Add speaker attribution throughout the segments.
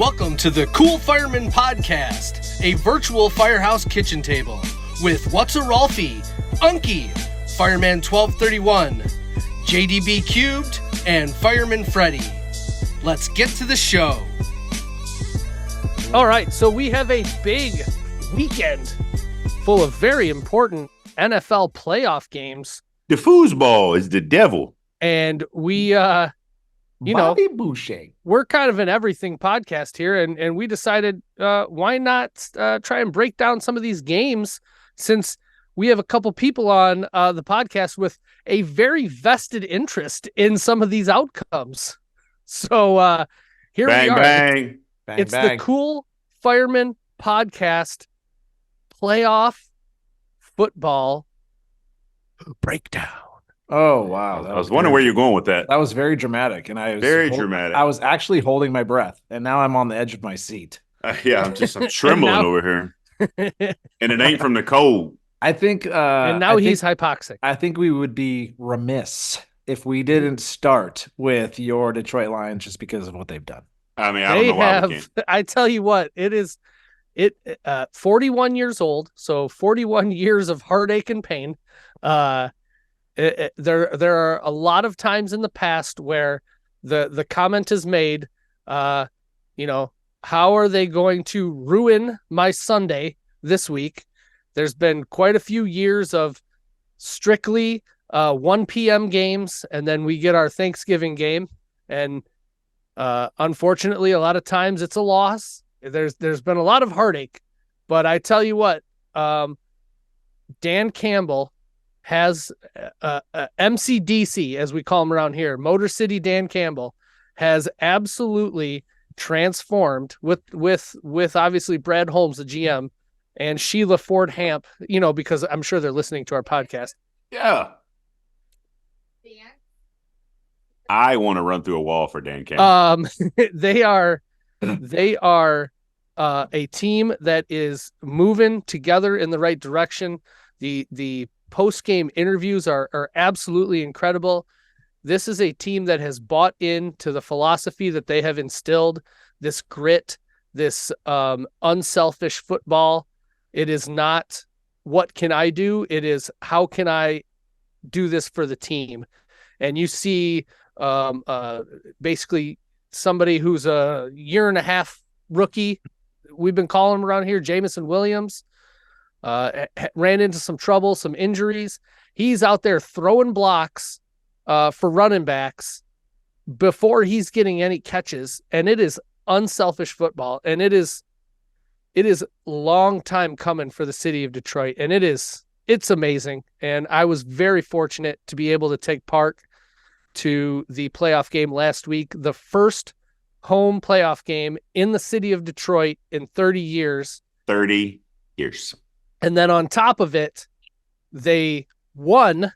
Speaker 1: Welcome to the Cool Fireman Podcast, a virtual firehouse kitchen table with What's a Rolfie, Unky, Fireman 1231, JDB Cubed, and Fireman Freddy. Let's get to the show.
Speaker 2: All right, so we have a big weekend full of very important NFL playoff games.
Speaker 3: The foosball is the devil.
Speaker 2: And we,
Speaker 4: Bobby Boucher.
Speaker 2: We're kind of an everything podcast here, and we decided why not try and break down some of these games, since we have a couple people on the podcast with a very vested interest in some of these outcomes. So here we are.
Speaker 3: Bang.
Speaker 2: It's the Cool Fireman Podcast playoff football breakdown.
Speaker 4: Oh, wow.
Speaker 3: I was wondering where you're going with that.
Speaker 4: That was very dramatic. And
Speaker 3: dramatic.
Speaker 4: I was actually holding my breath, and now I'm on the edge of my seat.
Speaker 3: I'm trembling over here. And it ain't from the cold.
Speaker 4: I think.
Speaker 2: And now he's hypoxic.
Speaker 4: I think we would be remiss if we didn't start with your Detroit Lions just because of what they've done.
Speaker 3: I mean, I don't know why we can't.
Speaker 2: I tell you what, it is 41 years old, so 41 years of heartache and pain. There are a lot of times in the past where the comment is made, how are they going to ruin my Sunday this week? There's been quite a few years of strictly 1 p.m. games, and then we get our Thanksgiving game. And unfortunately, a lot of times it's a loss. There's been a lot of heartache. But I tell you what, Dan Campbell has MCDC, as we call him around here, Motor City Dan Campbell, has absolutely transformed with obviously Brad Holmes, the GM, and Sheila Ford Hamp, because I'm sure they're listening to our podcast.
Speaker 3: Yeah. I want to run through a wall for Dan Campbell.
Speaker 2: They are a team that is moving together in the right direction. The post-game interviews are absolutely incredible. This is a team that has bought into the philosophy that they have instilled, this grit, this unselfish football. It is not what can I do? It is how can I do this for the team? And you see basically somebody who's a year and a half rookie, we've been calling him around here, Jameson Williams, ran into some trouble, some injuries. He's out there throwing blocks for running backs before he's getting any catches. And it is unselfish football. And it is long time coming for the city of Detroit. And it's amazing. And I was very fortunate to be able to take part to the playoff game last week, the first home playoff game in the city of Detroit in 30 years.
Speaker 3: 30 years.
Speaker 2: And then on top of it, they won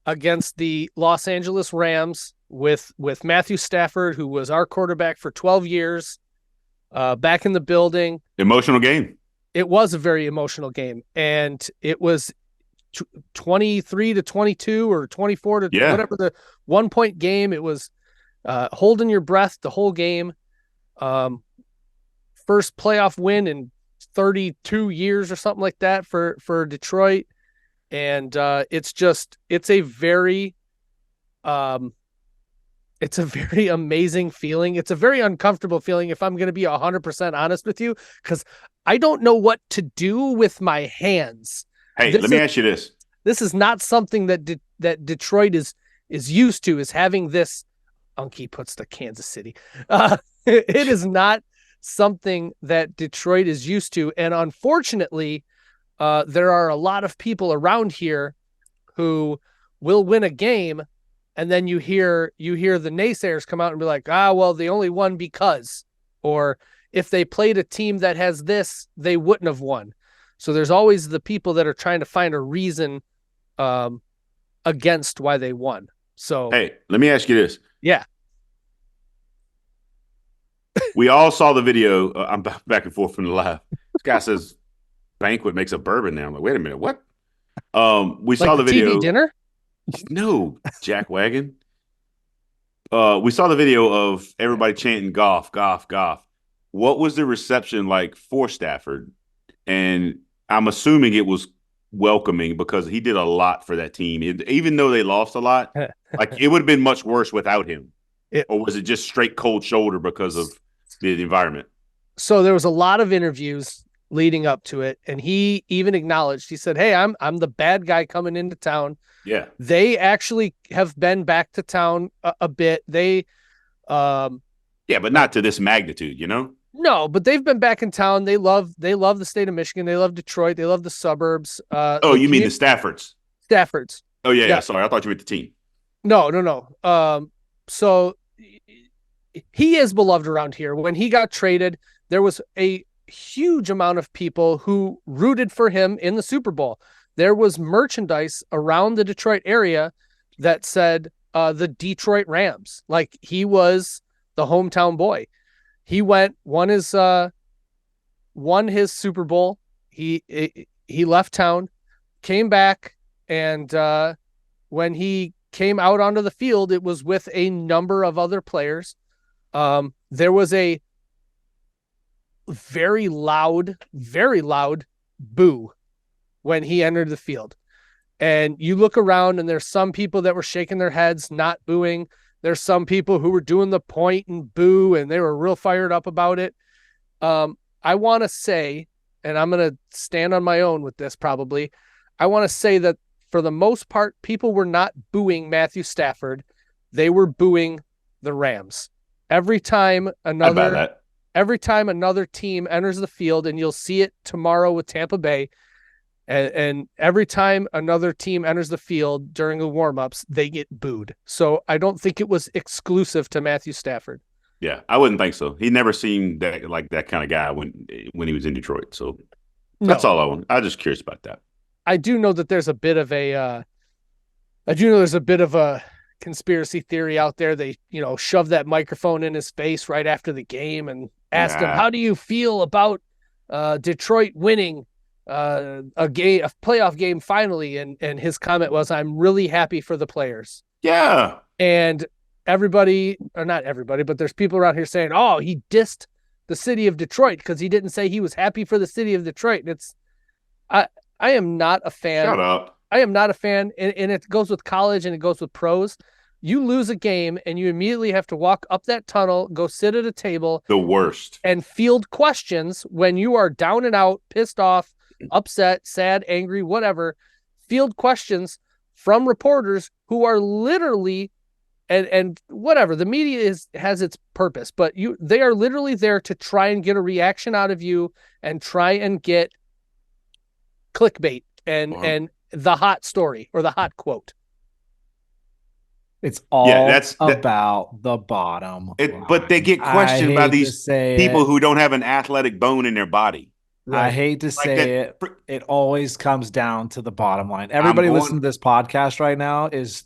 Speaker 2: against the Los Angeles Rams with Matthew Stafford, who was our quarterback for 12 years, back in the building.
Speaker 3: Emotional game.
Speaker 2: It was a very emotional game. And it was 23-22 or 24 to whatever the 1-point game. It was holding your breath the whole game. First playoff win in 32 years or something like that for Detroit. And it's a very amazing feeling. It's a very uncomfortable feeling, if I'm going to be 100% honest with you, because I don't know what to do with my hands.
Speaker 3: Hey, let me ask you this.
Speaker 2: This is not something that Detroit is used to, is having this. Unky puts the Kansas City. It is not something that Detroit is used to. And unfortunately, there are a lot of people around here who will win a game, and then you hear the naysayers come out and be like, well, they only won because, or if they played a team that has this, they wouldn't have won. So there's always the people that are trying to find a reason against why they won. So
Speaker 3: hey, let me ask you this.
Speaker 2: Yeah.
Speaker 3: We all saw the video. I'm back and forth from the live. This guy says banquet makes a bourbon now. I'm like, wait a minute, what? We saw the video.
Speaker 2: TV dinner?
Speaker 3: No, Jack Wagon. We saw the video of everybody chanting golf, golf, golf. what was the reception like for Stafford? And I'm assuming it was welcoming because he did a lot for that team. Even though they lost a lot, like it would have been much worse without him. Or was it just straight cold shoulder because of the environment?
Speaker 2: So there was a lot of interviews leading up to it, and he even acknowledged, he said, hey, I'm the bad guy coming into town.
Speaker 3: Yeah.
Speaker 2: They actually have been back to town a bit. They
Speaker 3: yeah, but not to this magnitude, you know?
Speaker 2: No, but they've been back in town. They love the state of Michigan. They love Detroit. They love the suburbs.
Speaker 3: Oh, you mean the Staffords?
Speaker 2: Staffords.
Speaker 3: Oh, yeah. Sorry. I thought you meant the team.
Speaker 2: No. So he is beloved around here. When he got traded, there was a huge amount of people who rooted for him in the Super Bowl. There was merchandise around the Detroit area that said the Detroit Rams. Like he was the hometown boy. He won his Super Bowl. He left town, came back, and when he came out onto the field, it was with a number of other players. There was a very loud boo when he entered the field. And you look around and there's some people that were shaking their heads, not booing. There's some people who were doing the point and boo, and they were real fired up about it. I want to say, and I'm going to stand on my own with this probably, I want to say that for the most part, people were not booing Matthew Stafford. They were booing the Rams. Every time another team enters the field, and you'll see it tomorrow with Tampa Bay, and every time another team enters the field during the warm-ups, they get booed. So I don't think it was exclusive to Matthew Stafford.
Speaker 3: Yeah, I wouldn't think so. He never seemed like that kind of guy when he was in Detroit. So that's all I want. I'm just curious about that.
Speaker 2: I do know that there's a bit of a conspiracy theory out there. They, shoved that microphone in his face right after the game and asked him, how do you feel about Detroit winning a playoff game finally? And his comment was, I'm really happy for the players.
Speaker 3: Yeah.
Speaker 2: And everybody, or not everybody, but there's people around here saying, oh, he dissed the city of Detroit because he didn't say he was happy for the city of Detroit. And I am not a fan.
Speaker 3: Shut up.
Speaker 2: I am not a fan. And it goes with college and it goes with pros. You lose a game and you immediately have to walk up that tunnel, go sit at a table.
Speaker 3: The worst.
Speaker 2: And field questions when you are down and out, pissed off, upset, sad, angry, whatever. Field questions from reporters who are literally, and whatever, the media has its purpose, but they are literally there to try and get a reaction out of you and try and get clickbait and the hot story or the hot quote.
Speaker 4: It's all about the bottom.
Speaker 3: But they get questioned by these people who don't have an athletic bone in their body.
Speaker 4: Right. I hate to say it. It always comes down to the bottom line. Everybody listening to this podcast right now is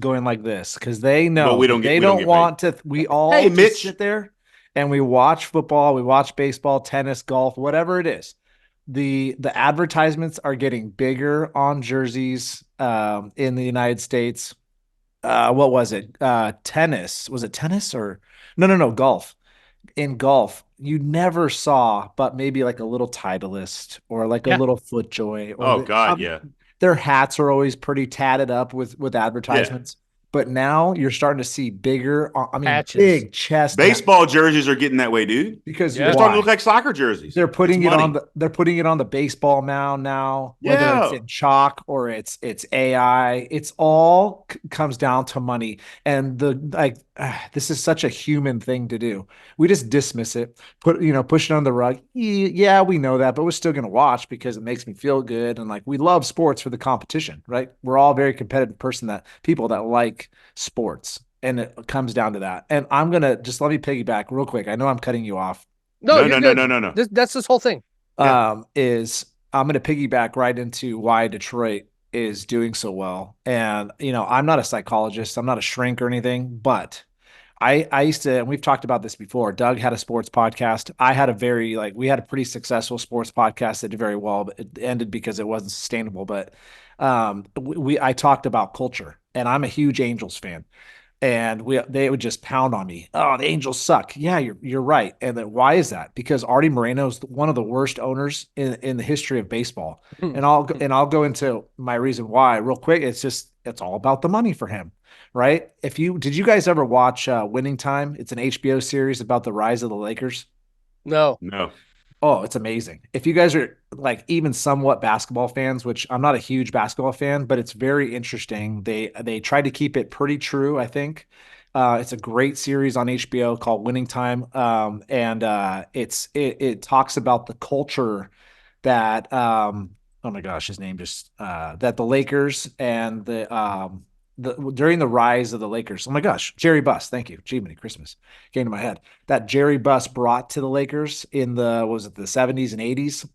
Speaker 4: going like this because they know we don't want to. We all sit there and we watch football, we watch baseball, tennis, golf, whatever it is. The advertisements are getting bigger on jerseys in the United States. What was it? Tennis. Was it tennis or no, golf. In golf, you never saw but maybe like a little Titleist or like a little FootJoy. Or their hats are always pretty tatted up with advertisements. But now you're starting to see bigger, patches. Big chest.
Speaker 3: Baseball jerseys are getting that way, dude.
Speaker 4: Because
Speaker 3: they're starting to look like soccer jerseys.
Speaker 4: They're putting it on the baseball mound now. Whether it's in chalk or it's AI, it's all comes down to money. And this is such a human thing to do. We just dismiss it, push it on the rug. Yeah, we know that, but we're still going to watch because it makes me feel good. And we love sports for the competition, right? We're all very competitive people that like sports, and it comes down to that. And I'm going to just let me piggyback real quick. I know I'm cutting you off.
Speaker 3: No.
Speaker 2: That's this whole thing.
Speaker 4: I'm going to piggyback right into why Detroit is doing so well. And, I'm not a psychologist. I'm not a shrink or anything, but I used to, and we've talked about this before. Doug had a sports podcast. I had we had a pretty successful sports podcast that did very well, but it ended because it wasn't sustainable. But I talked about culture, and I'm a huge Angels fan. And they would just pound on me. Oh, the Angels suck. Yeah, you're right. And then why is that? Because Artie Moreno is one of the worst owners in the history of baseball. And I'll go into my reason why real quick. It's all about the money for him, right? Did you guys ever watch Winning Time? It's an HBO series about the rise of the Lakers.
Speaker 2: No.
Speaker 4: Oh, it's amazing. If you guys are like even somewhat basketball fans, which I'm not a huge basketball fan, but it's very interesting. They tried to keep it pretty true, I think. It's a great series on HBO called Winning Time. And it talks about the culture that oh my gosh, his name just that the Lakers and during the rise of the Lakers. Oh my gosh, Jerry Buss. Thank you. Jiminy Christmas came to my head. That Jerry Buss brought to the Lakers in the 70s and 80s,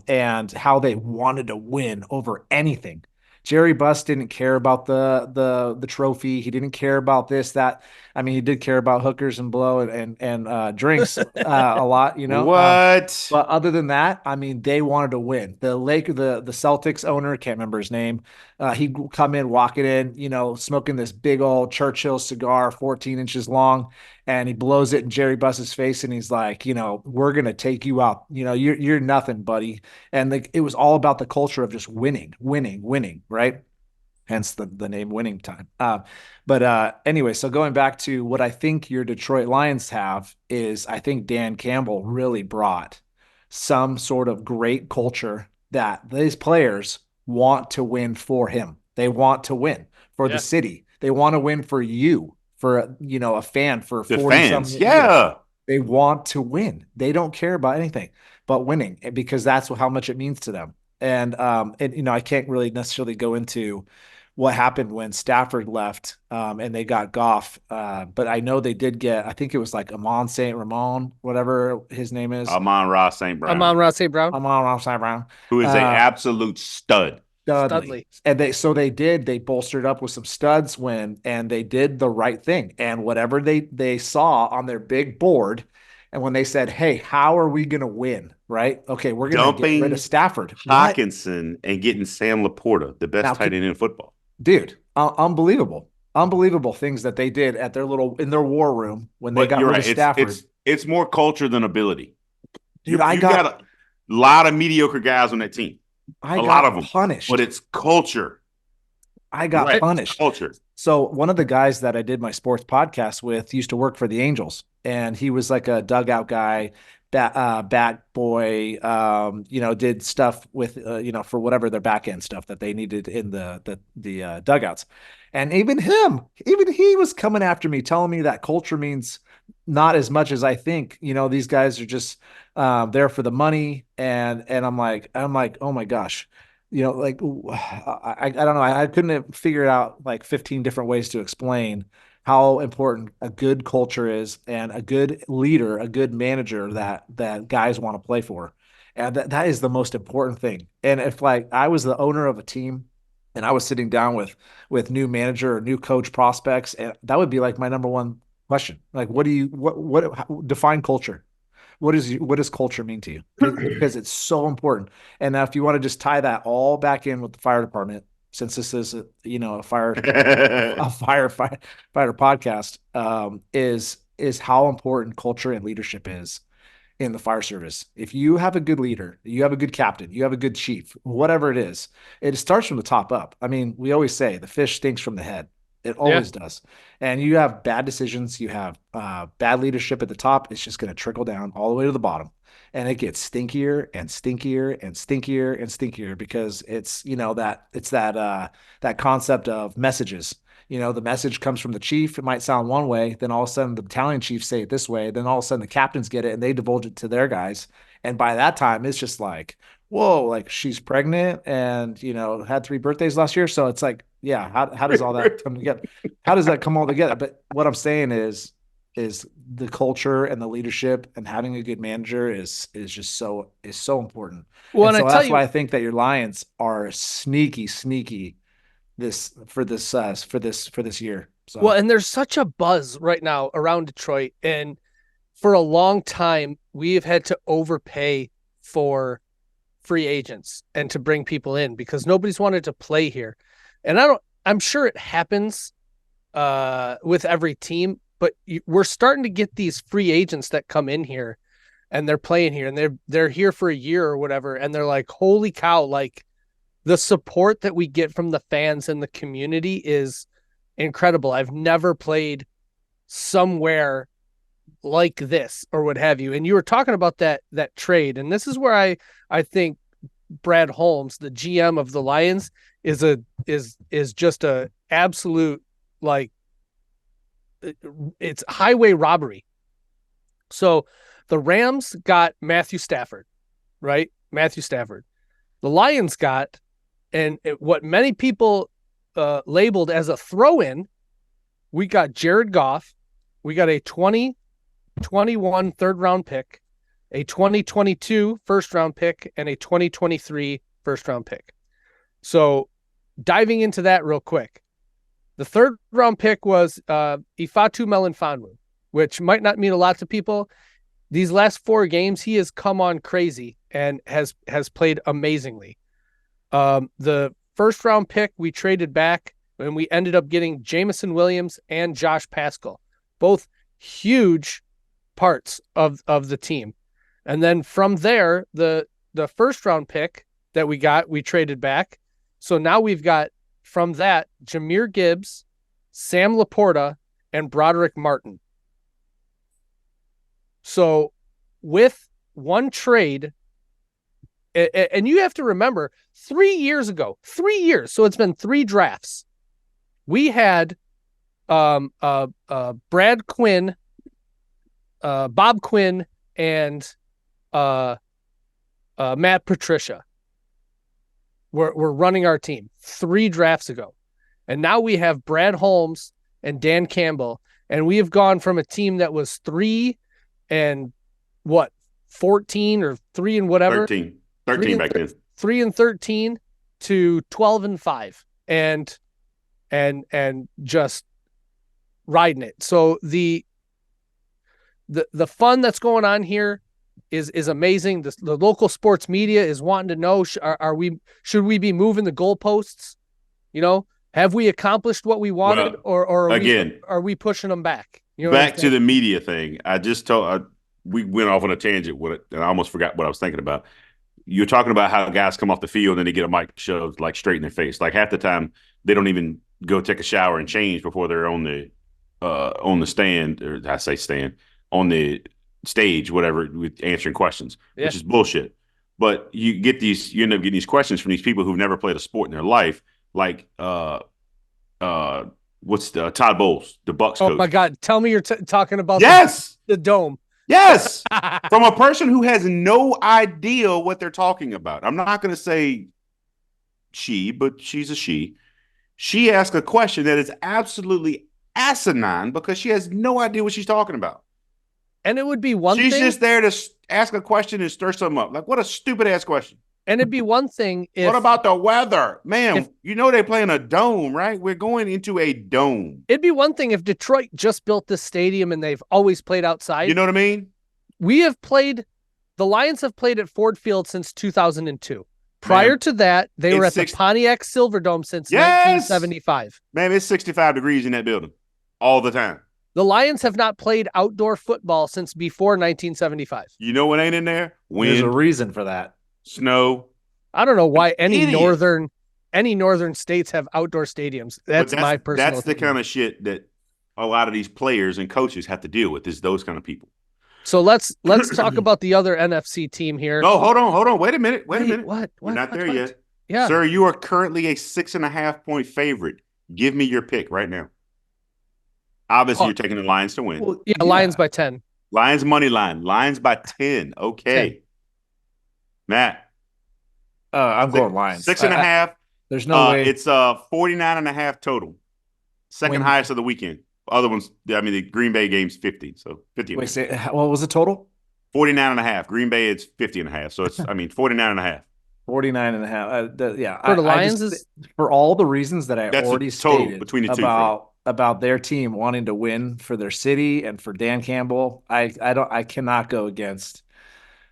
Speaker 4: and how they wanted to win over anything. Jerry Buss didn't care about the trophy. He didn't care about this, that. I mean, he did care about hookers and blow and drinks a lot,
Speaker 3: What?
Speaker 4: But other than that, I mean, they wanted to win. The Celtics owner, can't remember his name. He'd come in, walking in, smoking this big old Churchill cigar, 14 inches long, and he blows it in Jerry Buss's face, and he's like, we're gonna take you out. You're nothing, buddy. And it was all about the culture of just winning, right? Hence the name Winning Time. But anyway, so going back to what I think your Detroit Lions have is, I think Dan Campbell really brought some sort of great culture that these players want to win for him. They want to win for the city. They want to win for you, for a fan for 40 something.
Speaker 3: Yeah.
Speaker 4: Years. They want to win. They don't care about anything but winning, because that's how much it means to them. And I can't really necessarily go into what happened when Stafford left and they got Goff. But I know they did get, I think it was like Amon St. Ramon, whatever his name is.
Speaker 3: Amon-Ra St. Brown.
Speaker 2: Amon-Ra St. Brown.
Speaker 4: Amon-Ra St. Brown.
Speaker 3: Who is an absolute stud.
Speaker 4: Studley. And they bolstered up with some studs and they did the right thing. And whatever they saw on their big board, and when they said, hey, how are we going to win? Right? Okay, we're going to get rid of Stafford.
Speaker 3: Hawkinson and getting Sam Laporta, the best tight end in football.
Speaker 4: Dude, unbelievable things that they did at in their war room when they got rid of Stafford.
Speaker 3: It's more culture than ability.
Speaker 4: Dude,
Speaker 3: you got a lot of mediocre guys on that team.
Speaker 4: A lot of them
Speaker 3: punished, but it's culture.
Speaker 4: I got punished.
Speaker 3: Culture.
Speaker 4: So one of the guys that I did my sports podcast with used to work for the Angels, and he was like a dugout guy, bat boy. Did stuff with for whatever their back end stuff that they needed in the dugouts. And even he was coming after me, telling me that culture means not as much as I think. These guys are just there for the money, and I'm like, oh my gosh. I don't know. I couldn't figure out like 15 different ways to explain how important a good culture is, and a good leader, a good manager that guys want to play for. And that is the most important thing. And if like I was the owner of a team and I was sitting down with new manager or new coach prospects, and that would be like my number one question. Like, what define culture? What does culture mean to you? Because it's so important. And now if you want to just tie that all back in with the fire department, since this is a firefighter podcast, is how important culture and leadership is in the fire service. If you have a good leader, you have a good captain, you have a good chief, whatever it is, it starts from the top up. I mean, we always say the fish stinks from the head. It always does. And you have bad decisions, you have bad leadership at the top, it's just going to trickle down all the way to the bottom. And it gets stinkier and stinkier and stinkier and stinkier, because it's, that concept of messages. The message comes from the chief. It might sound one way. Then all of a sudden the battalion chiefs say it this way. Then all of a sudden the captains get it and they divulge it to their guys. And by that time, it's just like, whoa, like she's pregnant and, had 3 birthdays last year. So it's like, yeah, how does all that come together? How does that come all together? But what I'm saying is the culture and the leadership and having a good manager is so important. Well, and so that's why I think that your Lions are sneaky this year. So.
Speaker 2: Well, and there's such a buzz right now around Detroit, and for a long time we have had to overpay for free agents and to bring people in because nobody's wanted to play here. And I'm sure it happens with every team, but we're starting to get these free agents that come in here and they're playing here and they're here for a year or whatever. And they're like, holy cow, like the support that we get from the fans and the community is incredible. I've never played somewhere like this or what have you. And you were talking about that trade. And this is where I think Brad Holmes, the GM of the Lions, is just a absolute, like, it's highway robbery. So the Rams got Matthew Stafford, right? Matthew Stafford. The Lions got, and what many people labeled as a throw-in, we got Jared Goff. We got a 2021 third-round pick, a 2022 first-round pick, and a 2023 first-round pick. So diving into that real quick, the third-round pick was Ifeatu Melifonwu, which might not mean a lot to people. These last 4 games, he has come on crazy and has played amazingly. The first-round pick, we traded back, and we ended up getting Jameson Williams and Josh Paschal, both huge parts of the team. And then from there, the first-round pick that we got, we traded back. So now we've got, from that, Jahmyr Gibbs, Sam Laporta, and Broderick Martin. So with one trade, and you have to remember, 3 years ago, 3 years, so it's been 3 drafts, we had Brad Quinn, Bob Quinn, and Matt Patricia were running our team 3 drafts ago. And now we have Brad Holmes and Dan Campbell, and we have gone from a team that was 3 and 14 or 3 and whatever.
Speaker 3: 13 back then.
Speaker 2: 3 and 13 to 12 and 5 and just riding it. So the fun that's going on here is amazing. The local sports media is wanting to know, should we be moving the goalposts? You know, have we accomplished what we wanted, or are we pushing them back? You know,
Speaker 3: back to the media thing. I just we went off on a tangent with it, and I almost forgot what I was thinking about. You're talking about how guys come off the field and they get a mic shoved like straight in their face. Like half the time they don't even go take a shower and change before they're on the stand, or I say stand, on the stage, whatever, with answering questions, which is bullshit. But you end up getting these questions from these people who've never played a sport in their life, like Todd Bowles, the Bucks coach.
Speaker 2: Oh my God! Tell me you're talking about the dome.
Speaker 3: Yes, from a person who has no idea what they're talking about. I'm not going to say she, but she's a she. She asked a question that is absolutely asinine because she has no idea what she's talking about.
Speaker 2: And it would be one thing.
Speaker 3: She's just there to ask a question and stir something up. Like, what a stupid ass question.
Speaker 2: And it'd be one thing if...
Speaker 3: What about the weather? Man, you know they play in a dome, right? We're going into a dome.
Speaker 2: It'd be one thing if Detroit just built this stadium and they've always played outside.
Speaker 3: You know what I mean?
Speaker 2: The Lions have played at Ford Field since 2002. Prior to that, they were at the Pontiac Silverdome since 1975.
Speaker 3: Man, it's 65 degrees in that building all the time.
Speaker 2: The Lions have not played outdoor football since before 1975.
Speaker 3: You know what ain't in there? Wind.
Speaker 4: There's a reason for that.
Speaker 3: Snow.
Speaker 2: I don't know why any northern states have outdoor stadiums. That's my personal
Speaker 3: That's the kind of shit that a lot of these players and coaches have to deal with, is those kind of people.
Speaker 2: So let's talk about the other NFC team here.
Speaker 3: No, hold on. Wait a minute.
Speaker 2: What?
Speaker 3: We're not there yet.
Speaker 2: Yeah.
Speaker 3: Sir, you are currently a 6.5 point favorite. Give me your pick right now. Obviously, you're taking the Lions to win.
Speaker 2: Well, yeah, Lions by 10.
Speaker 3: Lions money line. Lions by 10. Okay.
Speaker 2: 10.
Speaker 3: Matt.
Speaker 4: I'm going Lions.
Speaker 3: 6.5.
Speaker 4: There's no way.
Speaker 3: It's 49.5 total. Second highest of the weekend. Other ones, I mean, the Green Bay game's 50. So 50.
Speaker 4: Wait, what was the total?
Speaker 3: 49.5. Green Bay, it's 50.5. So it's, 49.5.
Speaker 4: 49.5. Yeah.
Speaker 2: For the Lions is
Speaker 4: for all the reasons that I already stated
Speaker 3: between the two
Speaker 4: about their team wanting to win for their city and for Dan Campbell. I cannot go against.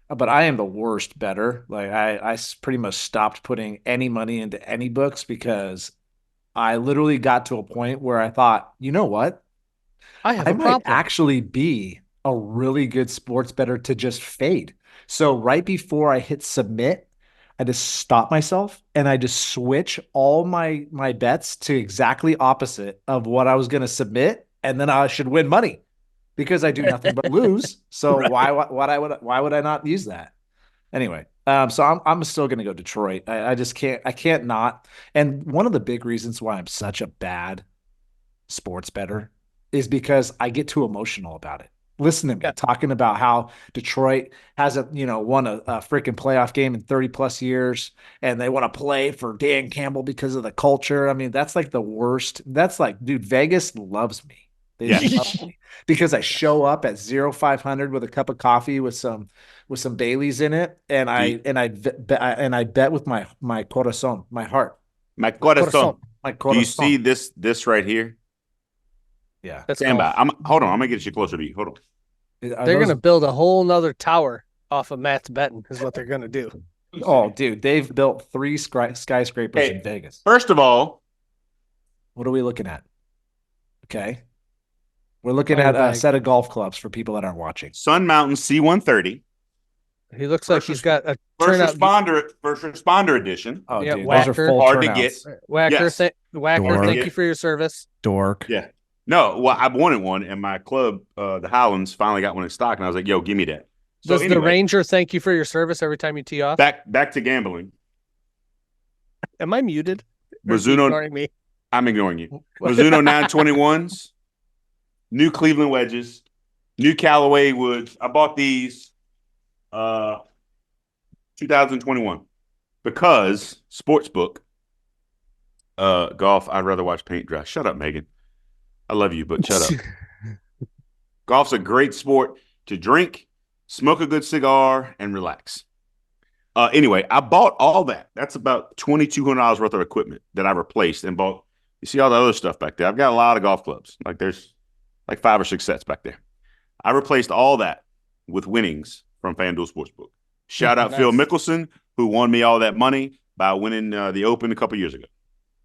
Speaker 4: But I am the worst bettor. Like I pretty much stopped putting any money into any books because I literally got to a point where I thought, you know what? I might actually be a really good sports bettor to just fade. So right before I hit submit, I just stop myself and I just switch all my bets to exactly opposite of what I was going to submit, and then I should win money because I do nothing but lose. So right. why would I not use that? Anyway, so I'm still going to go Detroit. I just can't not. And one of the big reasons why I'm such a bad sports bettor is because I get too emotional about it. Listen to me talking about how Detroit hasn't, won a freaking playoff game in 30 plus years, and they want to play for Dan Campbell because of the culture. I mean, that's like the worst. That's like, dude, Vegas loves me. They love me because I show up at 0-500 with a cup of coffee with some Baileys in it, and I bet with my corazón, my heart.
Speaker 3: My corazón. Do you see this right here?
Speaker 4: Yeah.
Speaker 3: Stand by. Hold on. I'm going to get you closer to you. Hold on.
Speaker 2: They're going to build a whole nother tower off of Matt's betting is what they're going to do.
Speaker 4: Oh, dude. They've built 3 skyscrapers in Vegas.
Speaker 3: First of all,
Speaker 4: what are we looking at? Okay. We're looking at a set of golf clubs for people that aren't watching.
Speaker 3: Sun Mountain C130.
Speaker 2: He looks like he's got a
Speaker 3: first responder edition.
Speaker 4: Oh,
Speaker 2: yeah,
Speaker 4: dude.
Speaker 2: Whacker.
Speaker 4: Those are full
Speaker 3: hard
Speaker 4: turnouts.
Speaker 3: to get.
Speaker 2: Whacker,
Speaker 3: yes.
Speaker 2: Whacker, thank you for your service.
Speaker 4: Dork.
Speaker 3: Yeah. No, well, I wanted one, and my club, the Highlands, finally got one in stock, and I was like, "Yo, give me that."
Speaker 2: So Does the Ranger thank you for your service every time you tee off?
Speaker 3: Back to gambling.
Speaker 2: Am I muted?
Speaker 3: Mizuno,
Speaker 2: ignoring me?
Speaker 3: I'm ignoring you. Mizuno 921s, new Cleveland wedges, new Callaway woods. I bought these 2021 because sportsbook golf. I'd rather watch paint dry. Shut up, Megan. I love you, but shut up. Golf's a great sport to drink, smoke a good cigar, and relax. Anyway, I bought all that. That's about $2,200 worth of equipment that I replaced and bought. You see all the other stuff back there? I've got a lot of golf clubs. Like there's like 5 or 6 sets back there. I replaced all that with winnings from FanDuel Sportsbook. Shout out Phil Mickelson, who won me all that money by winning the Open a couple years ago.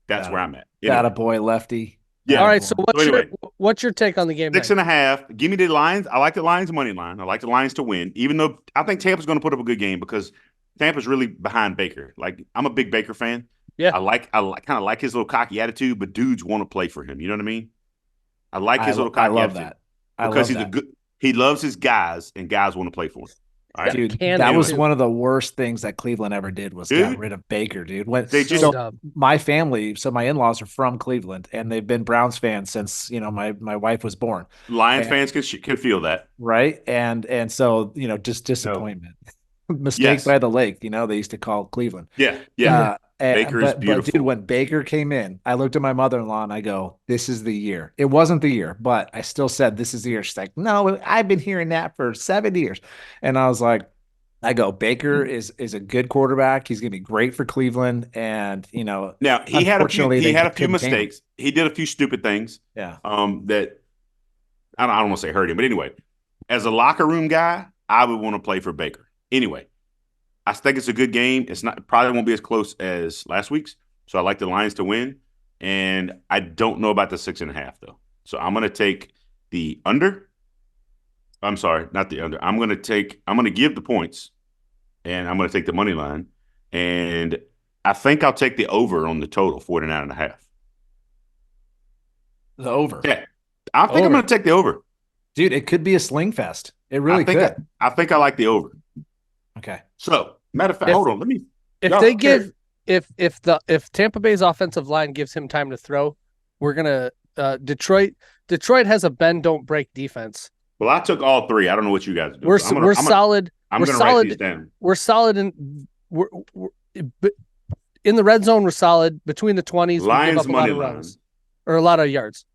Speaker 3: That's where I'm at.
Speaker 4: Got a boy, lefty.
Speaker 3: Yeah.
Speaker 2: All right. So what's your take on the game?
Speaker 3: 6.5. Give me the Lions. I like the Lions money line. I like the Lions to win, even though I think Tampa's going to put up a good game because Tampa's really behind Baker. Like I'm a big Baker fan.
Speaker 2: Yeah.
Speaker 3: I kind of like his little cocky attitude, but dudes want to play for him. You know what I mean? I like his little cocky attitude.
Speaker 4: I love
Speaker 3: because
Speaker 4: that.
Speaker 3: He loves his guys, and guys want to play for him. All right?
Speaker 4: Dude, that was one of the worst things that Cleveland ever did was got rid of Baker, dude. My family, so my in-laws are from Cleveland, and they've been Browns fans since my wife was born.
Speaker 3: Lions fans can feel that,
Speaker 4: right? And so just disappointment, mistake by the lake. They used to call Cleveland.
Speaker 3: Yeah. Baker is beautiful.
Speaker 4: But dude, when Baker came in, I looked at my mother-in-law and I go, "This is the year." It wasn't the year, but I still said, "This is the year." She's like, "No, I've been hearing that for 7 years," and I was like, Baker is a good quarterback. He's going to be great for Cleveland, and
Speaker 3: now he had a few mistakes. He did a few stupid things.
Speaker 4: Yeah.
Speaker 3: That I don't want to say hurt him, but anyway, as a locker room guy, I would want to play for Baker. Anyway, I think it's a good game. Probably won't be as close as last week's. So I like the Lions to win, and I don't know about the 6.5 though. So I'm going to take the under. I'm sorry, not the under. I'm going to give the points, and I'm going to take the money line, and I think I'll take the over on the total 49.5.
Speaker 4: The over.
Speaker 3: Yeah, I think I'm going to take the over.
Speaker 4: Dude, it could be a sling fest. It really could.
Speaker 3: I think I like the over.
Speaker 4: Okay.
Speaker 3: So, matter of fact, hold on. Let me.
Speaker 2: If Tampa Bay's offensive line gives him time to throw, we're gonna Detroit has a bend don't break defense.
Speaker 3: Well, I took all 3. I don't know what you guys do.
Speaker 2: We're solid.
Speaker 3: I'm going to write these down.
Speaker 2: We're solid we're in the red zone. We're solid between the 20s.
Speaker 3: Lions money line
Speaker 2: or a lot of yards.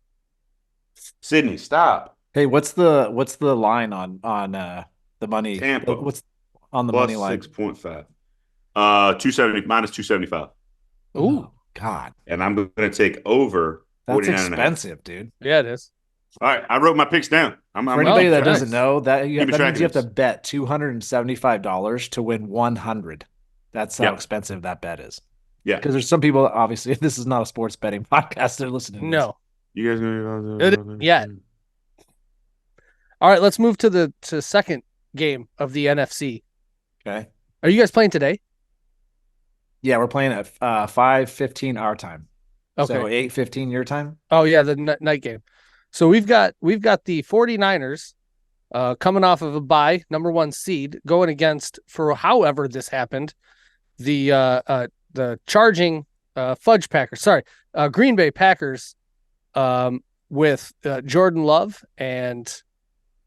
Speaker 3: Sydney, stop.
Speaker 4: Hey, what's the line on the money?
Speaker 3: Tampa.
Speaker 4: What's on the
Speaker 3: plus
Speaker 4: money line?
Speaker 3: 6.5. 270 minus 275.
Speaker 4: Ooh, God.
Speaker 3: And I'm going to take over.
Speaker 4: That's expensive, dude.
Speaker 2: Yeah, it is.
Speaker 3: All right, I wrote my picks down.
Speaker 4: For anybody that doesn't know, that means you have to bet $275 to win 100. That's how expensive that bet is.
Speaker 3: Yeah.
Speaker 4: Because there's some people, obviously, this is not a sports betting podcast. They're listening to
Speaker 2: No.
Speaker 3: You guys gonna
Speaker 2: Yeah. All right, let's move to the second game of the NFC.
Speaker 4: Okay.
Speaker 2: Are you guys playing today?
Speaker 4: Yeah, we're playing at 5:15 our time.
Speaker 2: Okay.
Speaker 4: So 8:15 your time?
Speaker 2: Oh yeah, the night game. So we've got the 49ers coming off of a bye, number 1 seed, going against, for however this happened, the charging Fudge Packers. Sorry, Green Bay Packers with Jordan Love and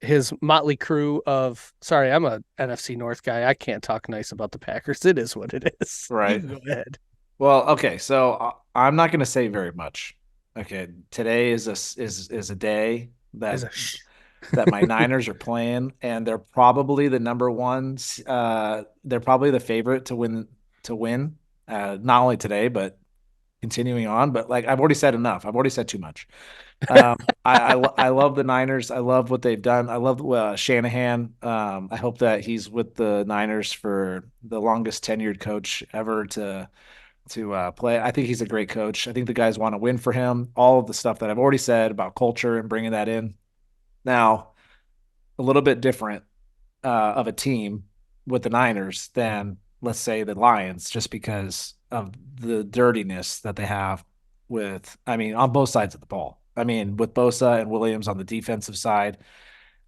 Speaker 2: his motley crew of. Sorry, I'm a NFC North guy. I can't talk nice about the Packers. It is what it is.
Speaker 4: Right.
Speaker 2: You go ahead.
Speaker 4: Well, okay, so I'm not going to say very much. Okay, today is a day that that my Niners are playing, and they're probably the number one. They're probably the favorite to win. Not only today, but continuing on. But like I've already said enough. I've already said too much. I love the Niners. I love what they've done. I love Shanahan. I hope that he's with the Niners for the longest tenured coach ever to play. I think he's a great coach. I think the guys want to win for him. All of the stuff that I've already said about culture and bringing that in. Now, a little bit different of a team with the Niners than, let's say, the Lions, just because of the dirtiness that they have on both sides of the ball. I mean, with Bosa and Williams on the defensive side,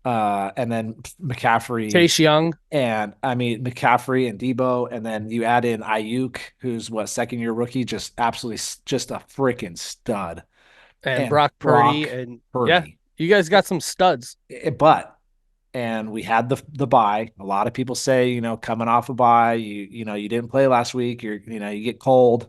Speaker 4: and then McCaffrey,
Speaker 2: Chase Young,
Speaker 4: and McCaffrey and Debo, and then you add in Ayuk, who's second-year rookie, just absolutely just a freaking stud,
Speaker 2: and Brock Purdy. Yeah, you guys got some studs.
Speaker 4: And we had the bye. A lot of people say, coming off a bye, you didn't play last week. You get cold,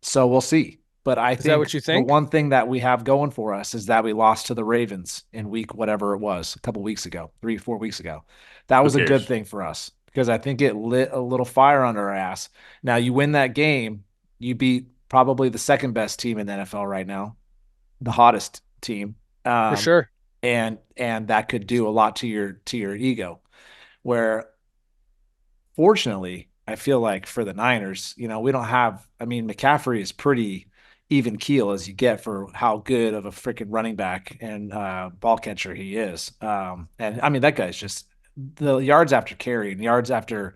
Speaker 4: so we'll see. But I think
Speaker 2: that what you think?
Speaker 4: The one thing that we have going for us is that we lost to the Ravens in week whatever it was, a couple weeks ago, 3-4 weeks ago. That was a good thing for us because I think it lit a little fire under our ass. Now you win that game, you beat probably the second best team in the NFL right now, the hottest team,
Speaker 2: for sure,
Speaker 4: and that could do a lot to your ego. Where, fortunately, I feel like for the Niners, we don't have. McCaffrey is pretty even keel as you get for how good of a freaking running back and ball catcher he is. And that guy's just the yards after carry and yards after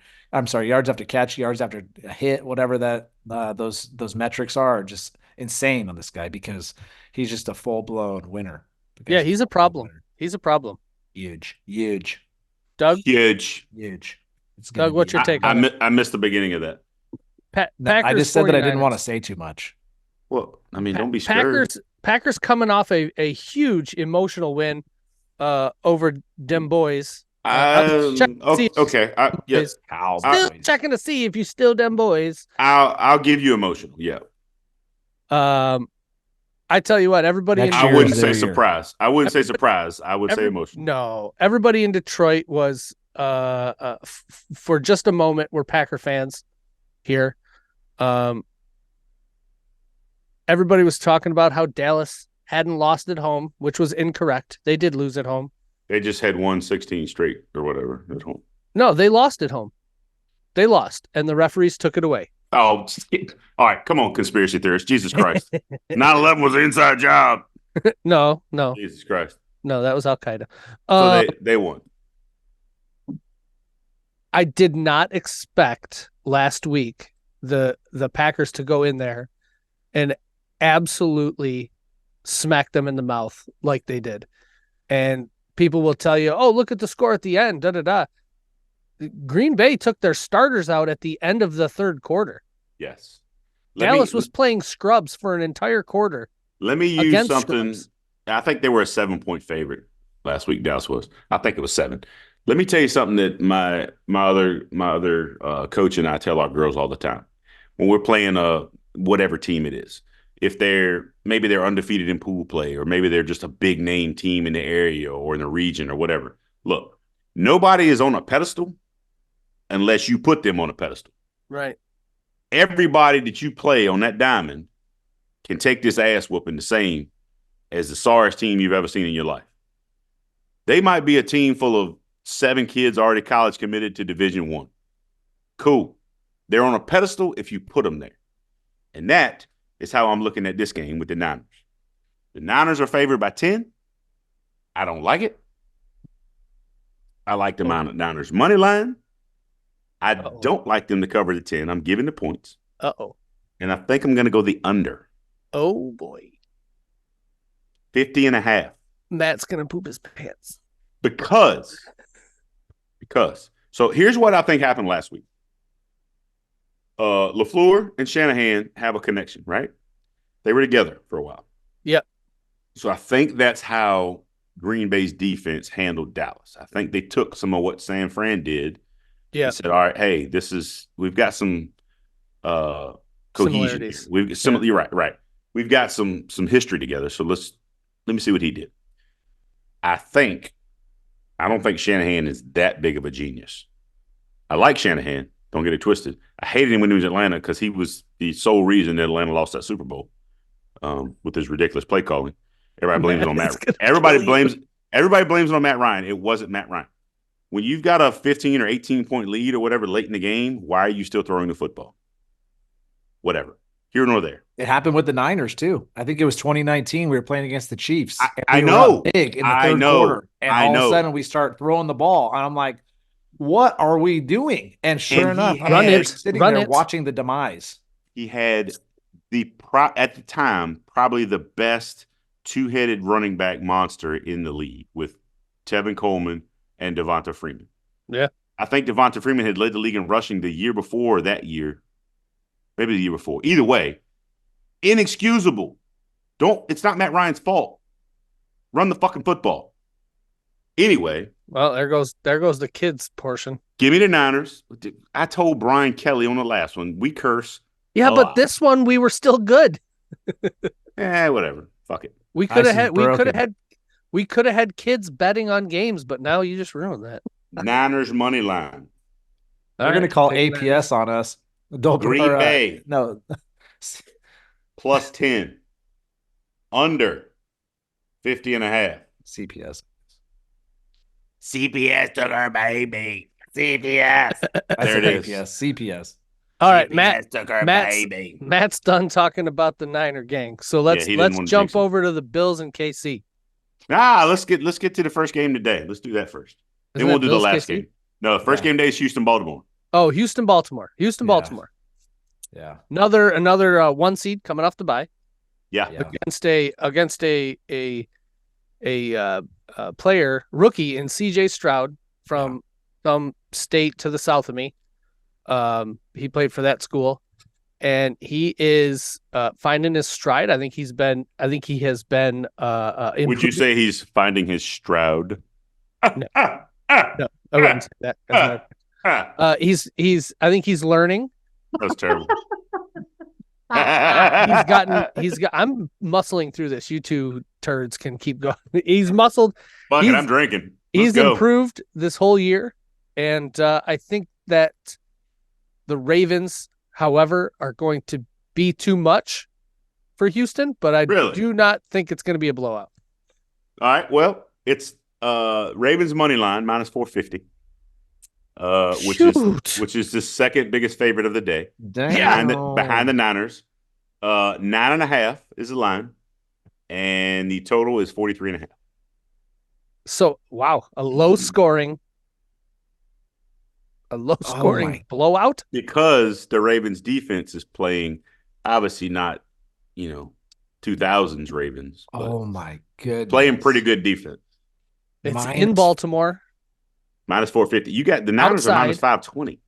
Speaker 4: catch, yards after a hit, whatever that those metrics are just insane on this guy because he's just a full-blown winner.
Speaker 2: Yeah, he's a problem. He's a problem.
Speaker 4: Huge.
Speaker 2: Doug?
Speaker 3: Huge.
Speaker 2: Doug, what's your take on it?
Speaker 3: I missed the beginning of that.
Speaker 4: I just said 49ers. That I didn't want to say too much.
Speaker 3: Well, don't be scared.
Speaker 2: Packers coming off a huge emotional win over them boys.
Speaker 3: Okay.
Speaker 2: Still checking to see if you still them boys.
Speaker 3: I'll give you emotional. Yeah.
Speaker 2: I tell you what, everybody.
Speaker 3: I wouldn't say surprise. I wouldn't say surprise. I would say emotional.
Speaker 2: No, everybody in Detroit was for just a moment. We're Packer fans here. Everybody was talking about how Dallas hadn't lost at home, which was incorrect. They did lose at home.
Speaker 3: They just had won 16 straight or whatever at home.
Speaker 2: No, they lost at home. They lost, and the referees took it away.
Speaker 3: Oh, all right. Come on, conspiracy theorists. Jesus Christ. 9/11 was an inside job.
Speaker 2: No.
Speaker 3: Jesus Christ.
Speaker 2: No, that was Al-Qaeda.
Speaker 3: So they won.
Speaker 2: I did not expect last week the Packers to go in there and absolutely smack them in the mouth like they did. And people will tell you, oh, look at the score at the end, da-da-da. Green Bay took their starters out at the end of the third quarter.
Speaker 3: Yes.
Speaker 2: Dallas was playing scrubs for an entire quarter.
Speaker 3: Let me use something. Scrubs. I think they were a 7-point favorite last week, Dallas was. I think it was 7. Let me tell you something that my other coach and I tell our girls all the time. When we're playing whatever team it is, if they're undefeated in pool play, or maybe they're just a big name team in the area or in the region or whatever. Look, nobody is on a pedestal unless you put them on a pedestal.
Speaker 2: Right.
Speaker 3: Everybody that you play on that diamond can take this ass whooping the same as the sorriest team you've ever seen in your life. They might be a team full of 7 kids already college committed to Division I. Cool. They're on a pedestal if you put them there. And that is how I'm looking at this game with the Niners. The Niners are favored by 10. I don't like it. I like the Niners money line. I don't like them to cover the 10. I'm giving the points. And I think I'm going to go the under.
Speaker 2: Oh, boy.
Speaker 3: 50.5.
Speaker 2: Matt's going to poop his pants.
Speaker 3: Because. So here's what I think happened last week. LaFleur and Shanahan have a connection, right? They were together for a while.
Speaker 2: Yep.
Speaker 3: So I think that's how Green Bay's defense handled Dallas. I think they took some of what San Fran did.
Speaker 2: Yeah.
Speaker 3: And said, all right, hey, we've got some cohesion here. You're right. We've got some history together. So let me see what he did. I don't think Shanahan is that big of a genius. I like Shanahan. Don't get it twisted. I hated him when he was in Atlanta because he was the sole reason that Atlanta lost that Super Bowl with his ridiculous play calling. Everybody blames it on Matt. Everybody blames it on Matt Ryan. It wasn't Matt Ryan. When you've got a 15 or 18 point lead or whatever late in the game, why are you still throwing the football? Whatever. Here nor there.
Speaker 4: It happened with the Niners too. I think it was 2019. We were playing against the Chiefs.
Speaker 3: I know.
Speaker 4: Big in the third quarter, and all of a sudden we start throwing the ball, and I'm like, "What are we doing?" And sure enough, I'm sitting there watching the demise.
Speaker 3: He had at the time probably the best two-headed running back monster in the league with Tevin Coleman and Devonta Freeman.
Speaker 2: Yeah,
Speaker 3: I think Devonta Freeman had led the league in rushing the year before or that year. Maybe the year before. Either way, inexcusable. It's not Matt Ryan's fault. Run the fucking football. Anyway.
Speaker 2: Well, there goes the kids portion.
Speaker 3: Give me the Niners. I told Brian Kelly on the last one, we curse.
Speaker 2: Yeah, but this one we were still good.
Speaker 3: Whatever. Fuck it.
Speaker 2: We could have had kids betting on games, but now you just ruined that.
Speaker 3: Niners money line.
Speaker 4: They're going to call APS on us.
Speaker 3: Green Bay.
Speaker 4: No.
Speaker 3: Plus 10. Under 50.5.
Speaker 4: CPS
Speaker 3: took our baby. CPS. There it is.
Speaker 4: CPS.
Speaker 2: All right,
Speaker 3: CPS took our baby.
Speaker 2: Matt's done talking about the Niner gang. So let's jump over to the Bills and KC.
Speaker 3: Let's get to the first game today. Let's do that first. Then we'll do the last game. No, the first game today is Houston-Baltimore.
Speaker 2: Oh, Houston-Baltimore. Baltimore.
Speaker 4: Yeah.
Speaker 2: Another one seed coming off the bye.
Speaker 3: Yeah.
Speaker 2: Against a player, rookie in CJ Stroud from some state to the south of me. He played for that school, and he is finding his stride. I think he has been.
Speaker 3: Would you say he's finding his Stroud?
Speaker 2: No, I wouldn't say that. I think he's learning.
Speaker 3: That's terrible.
Speaker 2: I'm muscling through this. You two turds can keep going. He's muscled.
Speaker 3: I'm drinking.
Speaker 2: He's improved this whole year. And I think that the Ravens, however, are going to be too much for Houston, but I do not think it's going to be a blowout.
Speaker 3: All right. Well, it's Ravens money line minus 450. Which is the second biggest favorite of the day. Behind the Niners. 9.5 is the line, and the total is 43.5.
Speaker 2: So wow, a low scoring blowout
Speaker 3: because the Ravens defense is playing obviously not 2000s Ravens.
Speaker 4: Oh my goodness,
Speaker 3: playing pretty good defense.
Speaker 2: It's in Baltimore.
Speaker 3: Minus 450. You got the Niners are minus 520.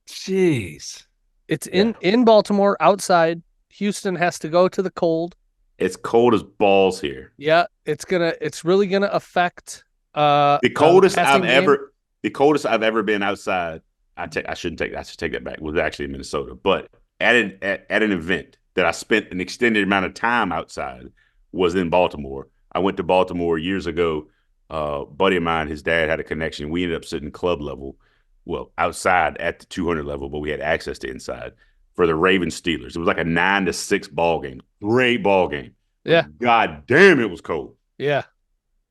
Speaker 4: Jeez.
Speaker 2: It's in Baltimore outside. Houston has to go to the cold.
Speaker 3: It's cold as balls here.
Speaker 2: Yeah, it's really gonna affect
Speaker 3: the coldest I've ever been outside. I should take that back. It was actually in Minnesota, but at an event that I spent an extended amount of time outside was in Baltimore. I went to Baltimore years ago. Buddy of mine, his dad had a connection. We ended up sitting club level, well, outside at the 200 level, but we had access to inside for the Ravens Steelers. It was like a 9-6 ball game. Great ball game.
Speaker 2: Yeah.
Speaker 3: God damn, it was cold.
Speaker 2: Yeah.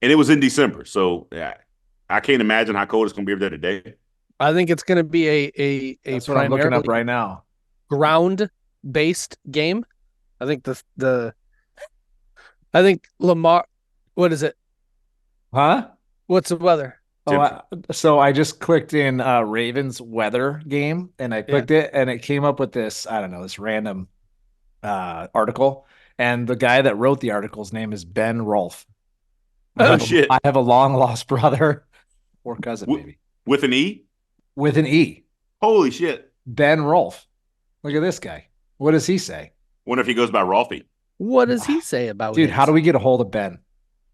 Speaker 3: And it was in December. So I can't imagine how cold it's going to be over there today.
Speaker 2: I think it's going to be a
Speaker 4: That's what I'm looking up right now.
Speaker 2: Ground based game. I think I think Lamar. What is it?
Speaker 4: Huh?
Speaker 2: What's the weather?
Speaker 4: So I just clicked in Ravens weather game, and I clicked it, and it came up with this. I don't know, this random article, and the guy that wrote the article's name is Ben Rolfe.
Speaker 3: Shit!
Speaker 4: I have a long lost brother or cousin, maybe
Speaker 3: with an E.
Speaker 4: With an E.
Speaker 3: Holy shit!
Speaker 4: Ben Rolfe. Look at this guy. What does he say?
Speaker 3: Wonder if he goes by Rolfie.
Speaker 2: What does he say about
Speaker 4: Dude, how do we get a hold of Ben?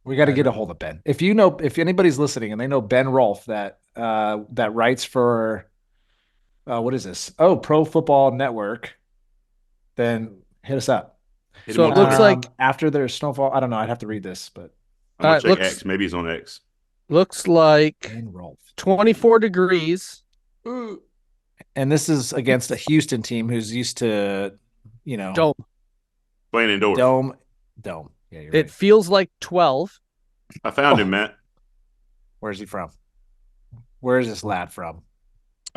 Speaker 4: We got to get a hold of Ben. If anybody's listening and they know Ben Rolfe that writes for what is this? Oh, Pro Football Network, then hit us up.
Speaker 2: So it looks like
Speaker 4: after there's snowfall, I don't know. I'd have to read this, but
Speaker 3: I'm gonna check X. Maybe he's on X.
Speaker 2: Looks like 24 degrees.
Speaker 4: And this is against a Houston team who's used to,
Speaker 2: dome.
Speaker 3: Playing indoors.
Speaker 4: Dome. Yeah, you're
Speaker 2: it
Speaker 4: right.
Speaker 2: feels like 12.
Speaker 3: I found him, Matt.
Speaker 4: Where's he from? Where is this lad from?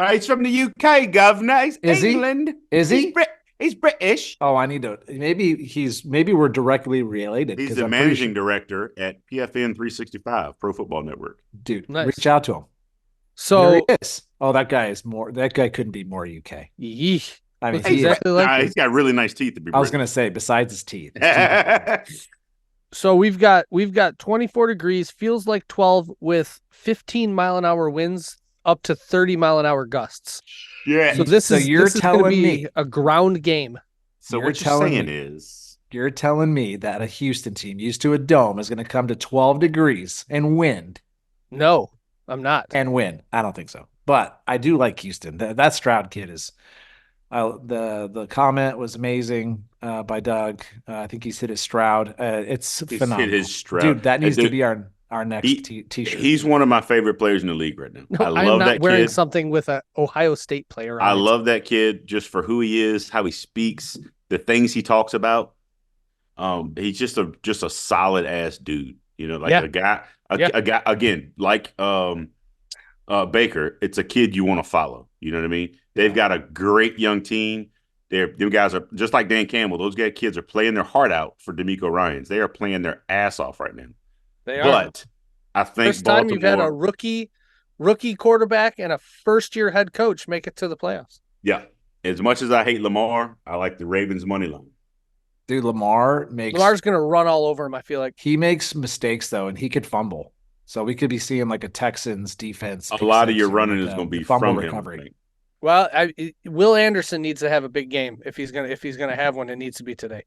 Speaker 3: He's from the UK, governor. He's England.
Speaker 4: Is he?
Speaker 3: He's British.
Speaker 4: Oh, I need to. Maybe we're directly related.
Speaker 3: He's the managing director at PFN 365, Pro Football Network.
Speaker 4: Dude, reach out to him.
Speaker 2: So
Speaker 4: there he is. Oh, that guy couldn't be more UK.
Speaker 2: Yeesh.
Speaker 4: I mean,
Speaker 3: he's got really nice teeth to be.
Speaker 4: I was gonna say, besides his teeth.
Speaker 2: So we've got 24 degrees, feels like 12 with 15-mile-an-hour winds up to 30-mile-an-hour gusts.
Speaker 3: Yeah.
Speaker 2: So this is going to be a ground game.
Speaker 3: So what you're saying is
Speaker 4: you're telling me that a Houston team used to a dome is going to come to 12 degrees and wind?
Speaker 2: No, I'm not.
Speaker 4: And win? I don't think so. But I do like Houston. That Stroud kid is. The comment was amazing by Doug. I think he's hit his Stroud. It's phenomenal.
Speaker 3: Hit his Stroud.
Speaker 4: Dude, that needs to be our next t-shirt.
Speaker 3: He's one of my favorite players in the league right now.
Speaker 2: No,
Speaker 3: I love that kid.
Speaker 2: Wearing something with an Ohio State player on
Speaker 3: I love that kid just for who he is, how he speaks, the things he talks about. He's just a solid ass dude. A guy again, like Baker, it's a kid you want to follow. You know what I mean? They've got a great young team. Them guys are just like Dan Campbell. Those kids are playing their heart out for DeMeco Ryans. They are playing their ass off right now.
Speaker 2: They are.
Speaker 3: But I think
Speaker 2: first time you've had a rookie quarterback and a first-year head coach make it to the playoffs.
Speaker 3: Yeah. As much as I hate Lamar, I like the Ravens money line.
Speaker 4: Dude, Lamar's
Speaker 2: going to run all over him, I feel like.
Speaker 4: He makes mistakes, though, and he could fumble. So we could be seeing like a Texans defense.
Speaker 3: A lot of your running is going to be from recovery.
Speaker 4: Him.
Speaker 2: Well, Will Anderson needs to have a big game. If he's gonna have one, it needs to be today.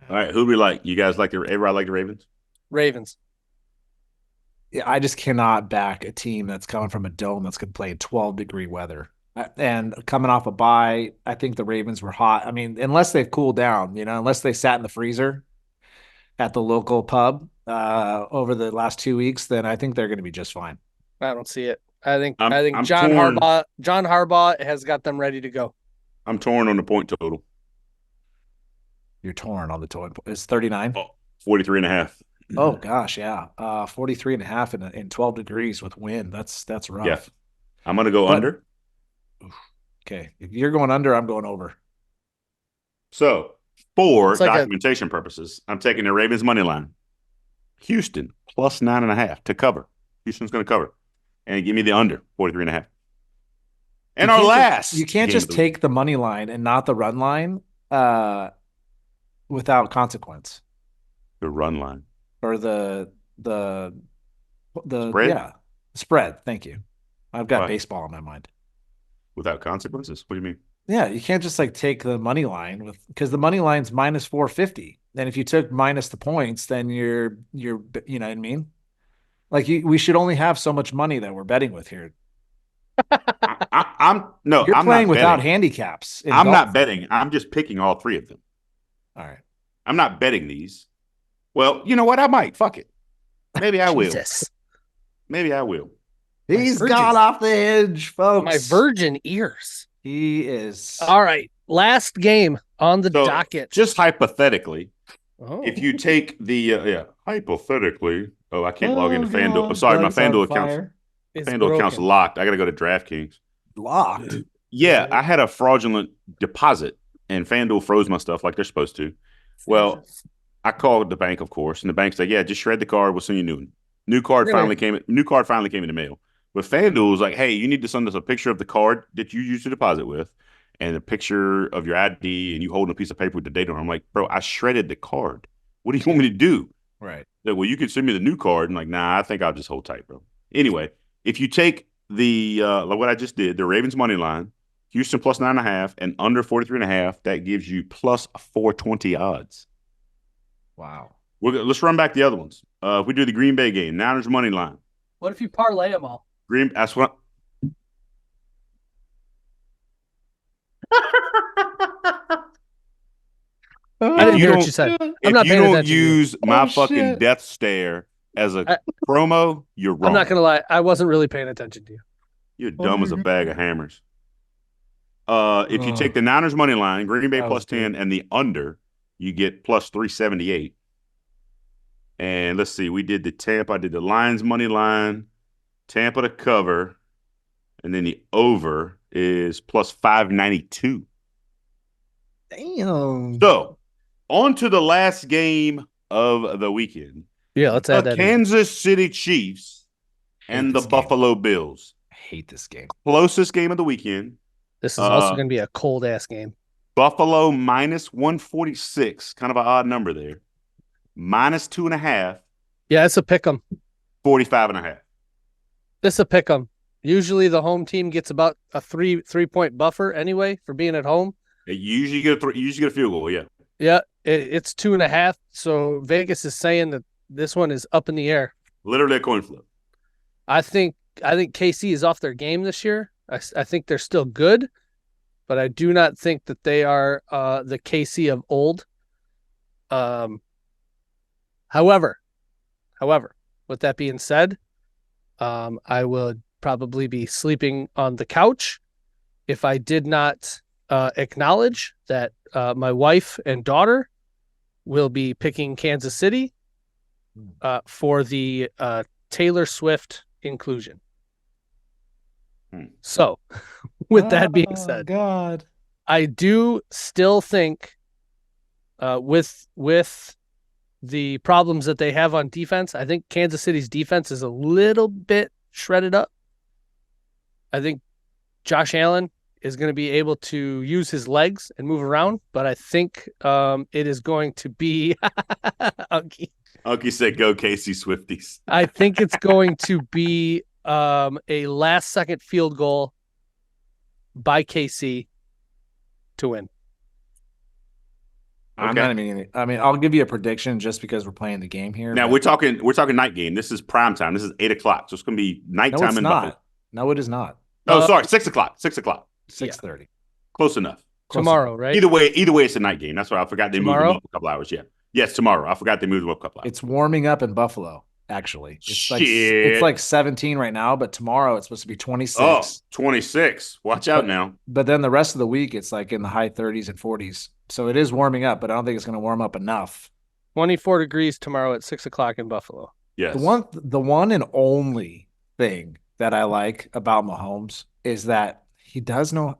Speaker 3: All right, who do we like? You guys like everybody like the Ravens?
Speaker 2: Ravens.
Speaker 4: Yeah, I just cannot back a team that's coming from a dome that's going to play in 12-degree weather. And coming off a bye, I think the Ravens were hot. I mean, unless they've cooled down, unless they sat in the freezer at the local pub over the last 2 weeks, then I think they're going to be just fine.
Speaker 2: I don't see it. I think John Harbaugh has got them ready to go.
Speaker 3: I'm torn on the point total.
Speaker 4: You're torn on the total. It's 39?
Speaker 3: 43.5.
Speaker 4: Oh gosh, yeah. 43.5 in 12 degrees with wind. That's rough.
Speaker 3: Yeah. I'm going to go under.
Speaker 4: Okay. If you're going under, I'm going over.
Speaker 3: So, for documentation purposes, I'm taking the Ravens money line. Houston plus 9.5 to cover. Houston's going to cover. And give me the under, 43.5. And our last.
Speaker 4: You can't just take the money line and not the run line without consequence.
Speaker 3: The run line.
Speaker 4: Or the
Speaker 3: spread?
Speaker 4: Yeah. Spread. Thank you. I've got baseball in my mind.
Speaker 3: Without consequences? What do you mean?
Speaker 4: Yeah, you can't just take the money line because the money line's minus 450. Then if you took minus the points, then you're you know what I mean? We should only have so much money that we're betting with here.
Speaker 3: I'm
Speaker 4: playing without handicaps.
Speaker 3: I'm not betting. I'm just picking all three of them.
Speaker 4: All right.
Speaker 3: I'm not betting these. Well, you know what? I might. Fuck it. Maybe I will. Maybe I will.
Speaker 4: He's got off the edge, folks.
Speaker 2: My virgin ears.
Speaker 4: He is.
Speaker 2: All right. Last game on the docket.
Speaker 3: Just hypothetically, if you take the hypothetically. Oh, I can't log into FanDuel. I'm sorry, my FanDuel account's locked. I got to go to DraftKings.
Speaker 4: Locked?
Speaker 3: Yeah, I had a fraudulent deposit and FanDuel froze my stuff like they're supposed to. Well, I called the bank, of course, and the bank's like, "Yeah, just shred the card. We'll send you a new one." New card finally came in the mail. But FanDuel was like, "Hey, you need to send us a picture of the card that you used to deposit with, and a picture of your ID, and you holding a piece of paper with the date on it." I'm like, "Bro, I shredded the card. What do you want me to do?"
Speaker 4: Right.
Speaker 3: Like, well, you can send me the new card. I'm like, "Nah, I think I'll just hold tight, bro." Anyway, if you take the like what I just did, the Ravens money line, Houston plus 9.5 and under 43.5, that gives you plus 420 odds.
Speaker 4: Wow.
Speaker 3: Let's run back the other ones. If we do the Green Bay game, Niners money line.
Speaker 2: What if you parlay them all?
Speaker 3: That's what.
Speaker 2: I didn't hear what you said. I'm not paying attention.
Speaker 3: If you don't use my fucking death stare as a promo, you're wrong.
Speaker 2: I'm not gonna lie. I wasn't really paying attention to you.
Speaker 3: You're dumb as a bag of hammers. If you take the Niners money line, Green Bay plus 10, and the under, you get plus 378. And let's see, we did the Tampa. I did the Lions money line, Tampa to cover, and then the over is plus 592.
Speaker 4: Damn.
Speaker 3: So, on to the last game of the weekend.
Speaker 2: Yeah, let's add that.
Speaker 3: Kansas City Chiefs and the Buffalo Bills.
Speaker 4: I hate this game.
Speaker 3: Closest game of the weekend.
Speaker 2: This is also going to be a cold-ass game. Buffalo
Speaker 3: minus 146. Kind of an odd number there. Minus 2.5.
Speaker 2: Yeah, it's a pick 'em.
Speaker 3: 45.5.
Speaker 2: This is a pick 'em. Usually the home team gets about a three-point buffer anyway for being at home.
Speaker 3: You usually get a field goal, yeah.
Speaker 2: Yeah, it's 2.5. So Vegas is saying that this one is up in the air.
Speaker 3: Literally a coin flip.
Speaker 2: I think KC is off their game this year. I think they're still good, but I do not think that they are the KC of old. However, with that being said, I would probably be sleeping on the couch if I did not acknowledge that my wife and daughter will be picking Kansas City for the Taylor Swift inclusion. So, with that being said,
Speaker 4: God,
Speaker 2: I do still think with the problems that they have on defense, I think Kansas City's defense is a little bit shredded up. I think Josh Allen is going to be able to use his legs and move around, but I think it is going to be Unky.
Speaker 3: Unky said, "Go KC Swifties."
Speaker 2: I think it's going to be a last-second field goal by KC to win.
Speaker 4: I'm not even. I mean, I'll give you a prediction just because we're playing the game here.
Speaker 3: Now we're talking night game. This is prime time. This is 8:00, so it's going to be nighttime in Buffalo.
Speaker 4: No, it is not.
Speaker 3: Oh, sorry, 6:00.
Speaker 4: 6:30.
Speaker 3: Close enough.
Speaker 2: Tomorrow, right?
Speaker 3: Either way, it's a night game. That's why I forgot they moved them up a couple hours. Yeah. Yes, tomorrow. I forgot they moved them up a couple hours.
Speaker 4: It's warming up in Buffalo, actually. It's like 17 right now, but tomorrow it's supposed to be 26.
Speaker 3: Oh, 26. Watch out now.
Speaker 4: But then the rest of the week, it's like in the high 30s and 40s. So it is warming up, but I don't think it's going to warm up enough.
Speaker 2: 24 degrees tomorrow at 6:00 in Buffalo.
Speaker 3: Yes.
Speaker 4: The one and only thing that I like about Mahomes is that he does know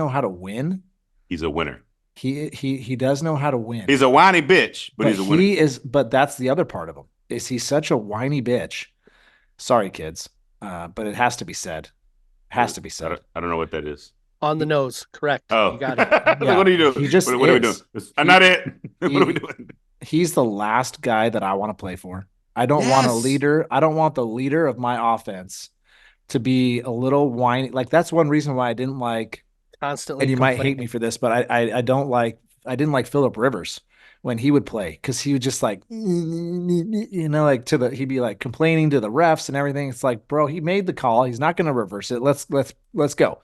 Speaker 4: how to win.
Speaker 3: He's a winner.
Speaker 4: He does know how to win.
Speaker 3: He's a whiny bitch, but he's a winner.
Speaker 4: But that's the other part of him. Is he's such a whiny bitch. Sorry, kids. But it has to be said. I
Speaker 3: don't know what that is.
Speaker 2: On the nose, correct.
Speaker 3: Oh,
Speaker 2: you got it.
Speaker 3: Yeah. What are you doing? What are we doing? I'm not it. What are we doing?
Speaker 4: He's the last guy that I want to play for. I don't want a leader. I don't want the leader of my offense to be a little whiny. Like, that's one reason why I didn't like
Speaker 2: constantly.
Speaker 4: And you might hate me for this, but I didn't like Phillip Rivers when he would play, because he would just like, like he'd be like complaining to the refs and everything. It's like, bro, he made the call. He's not going to reverse it. Let's go.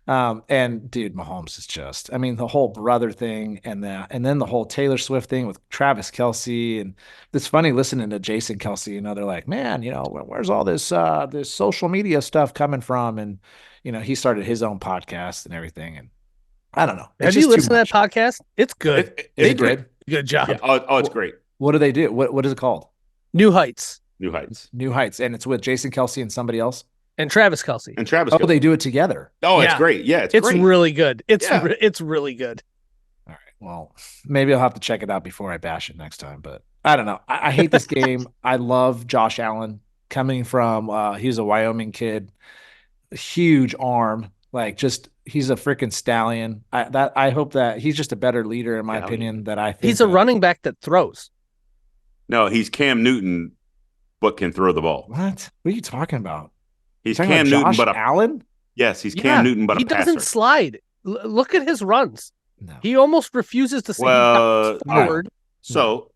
Speaker 4: And dude, Mahomes is just, I mean, the whole brother thing and then the whole Taylor Swift thing with Travis Kelce. And it's funny listening to Jason Kelce, they're like, man, where's all this social media stuff coming from? And, he started his own podcast and everything. And I don't know.
Speaker 2: Have you listened to that podcast? It's good.
Speaker 3: It's great.
Speaker 2: Good job.
Speaker 3: Yeah. Oh, it's great.
Speaker 4: What do they do? What is it called?
Speaker 2: New Heights.
Speaker 3: New Heights.
Speaker 4: And it's with Jason Kelce and somebody else?
Speaker 2: And Travis Kelce.
Speaker 4: Oh, they do it together.
Speaker 3: Oh, it's great. Yeah, it's great.
Speaker 2: Really good. It's really good.
Speaker 4: Well, maybe I'll have to check it out before I bash it next time. But I don't know. I hate this game. I love Josh Allen coming from. He's a Wyoming kid, huge arm. Like he's a freaking stallion. I hope that he's just a better leader in my opinion. That I think
Speaker 2: he's a running back that throws.
Speaker 3: No, he's Cam Newton, but can throw the ball.
Speaker 4: What are you talking about?
Speaker 3: He's Cam Newton, but
Speaker 4: Allen.
Speaker 3: Yes, he's Cam Newton, but
Speaker 2: he doesn't slide. Look at his runs.
Speaker 4: No.
Speaker 2: He almost refuses to say forward.
Speaker 3: So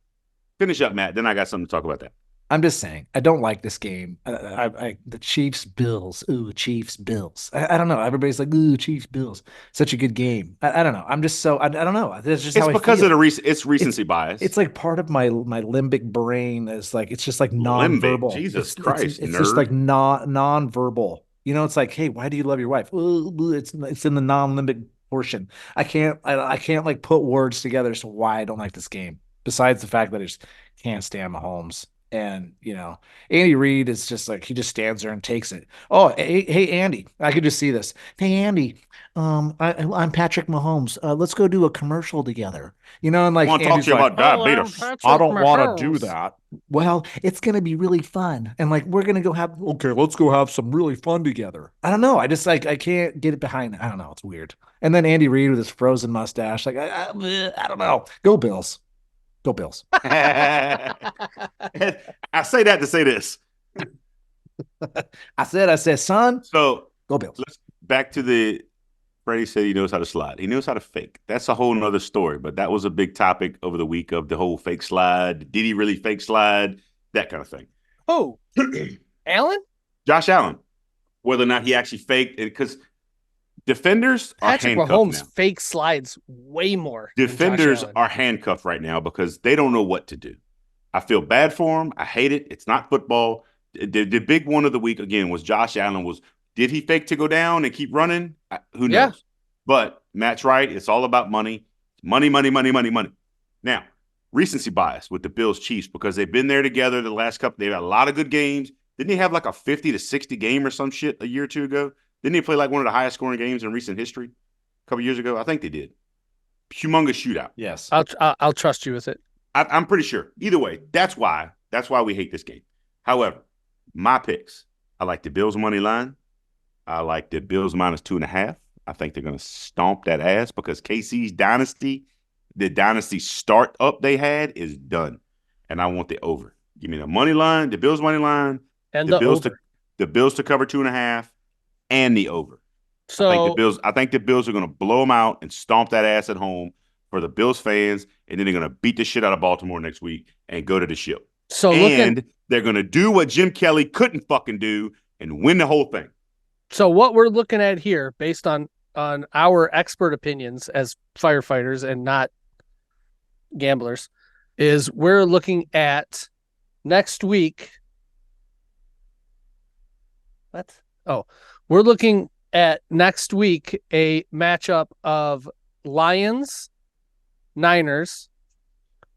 Speaker 3: finish up, Matt. Then I got something to talk about that.
Speaker 4: I'm just saying, I don't like this game. The Chiefs Bills. Ooh, Chiefs Bills. I don't know. Everybody's like, ooh, Chiefs Bills. Such a good game. I don't know. I'm just so I don't know. It's just
Speaker 3: it's because of the recency bias.
Speaker 4: It's like part of my limbic brain is like it's just like nonverbal.
Speaker 3: Jesus Christ,
Speaker 4: it's just like nonverbal. You know, it's like, hey, why do you love your wife? Ooh, it's in the non-limbic portion. I can't like put words together as to why I don't like this game. Besides the fact that I just can't stand Mahomes. And, you know, Andy Reid is just like, he just stands there and takes it. Oh, hey, Andy, I could just see this. Hey, Andy, I'm Patrick Mahomes. Let's go do a commercial together. You know, and like,
Speaker 3: I want to talk to you about diabetes.
Speaker 4: I don't want to do that. Well, it's going to be really fun. And like, we're going to let's go have some really fun together. I don't know. I just like, I can't get it behind it. I don't know. It's weird. And then Andy Reid with his frozen mustache. Like, I don't know. Go Bills. Go Bills.
Speaker 3: I say that to say this.
Speaker 4: I said, son.
Speaker 3: So
Speaker 4: go Bills.
Speaker 3: Let's back to Freddy said he knows how to slide. He knows how to fake. That's a whole nother story. But that was a big topic over the week of the whole fake slide. Did he really fake slide? That kind of thing.
Speaker 2: Oh, Allen?
Speaker 3: Josh Allen. Whether or not he actually faked it, because defenders
Speaker 2: Patrick
Speaker 3: are handcuffed
Speaker 2: Mahomes
Speaker 3: now.
Speaker 2: Fake slides way more.
Speaker 3: Defenders are handcuffed right now because they don't know what to do. I feel bad for him. I hate it. It's not football. The big one of the week, again, was Josh Allen. Did he fake to go down and keep running? Who knows? Yeah. But Matt's right. It's all about money. Money, money, money, money, money. Now, recency bias with the Bills Chiefs because they've been there together the last couple. They've had a lot of good games. Didn't they have like a 50 to 60 game or some shit a year or two ago? Didn't they play like one of the highest scoring games in recent history a couple years ago? I think they did. Humongous shootout.
Speaker 4: Yes.
Speaker 2: I'll trust you with it.
Speaker 3: I'm pretty sure. Either way, that's why we hate this game. However, my picks, I like the Bills money line. I like the Bills minus 2.5. I think they're going to stomp that ass because KC's dynasty, the dynasty start up they had is done. And I want the over. Give me the money line, the Bills money line,
Speaker 2: and the Bills
Speaker 3: over. The Bills to cover 2.5. And the over.
Speaker 2: So
Speaker 3: I think the Bills are going to blow them out and stomp that ass at home for the Bills fans, and then they're going to beat the shit out of Baltimore next week and go to the ship. They're going to do what Jim Kelly couldn't fucking do and win the whole thing.
Speaker 2: So what we're looking at here, based on our expert opinions as firefighters and not gamblers, is we're looking at next week. What? Oh. We're looking at next week a matchup of Lions, Niners,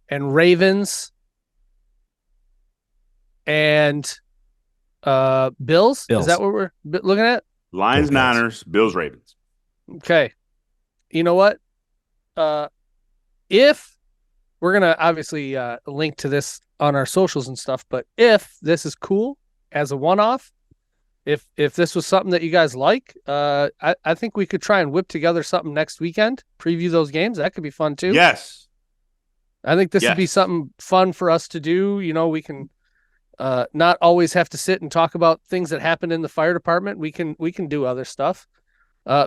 Speaker 2: and Ravens, and Bills. Is that what we're looking at?
Speaker 3: Lions, Niners, Bills, Ravens.
Speaker 2: Okay. You know what? If we're going to obviously link to this on our socials and stuff, but if this is cool as a one-off, If this was something that you guys like, I think we could try and whip together something next weekend, preview those games. That could be fun too.
Speaker 3: Yes.
Speaker 2: I think this would be something fun for us to do. You know, we can not always have to sit and talk about things that happen in the fire department. We can do other stuff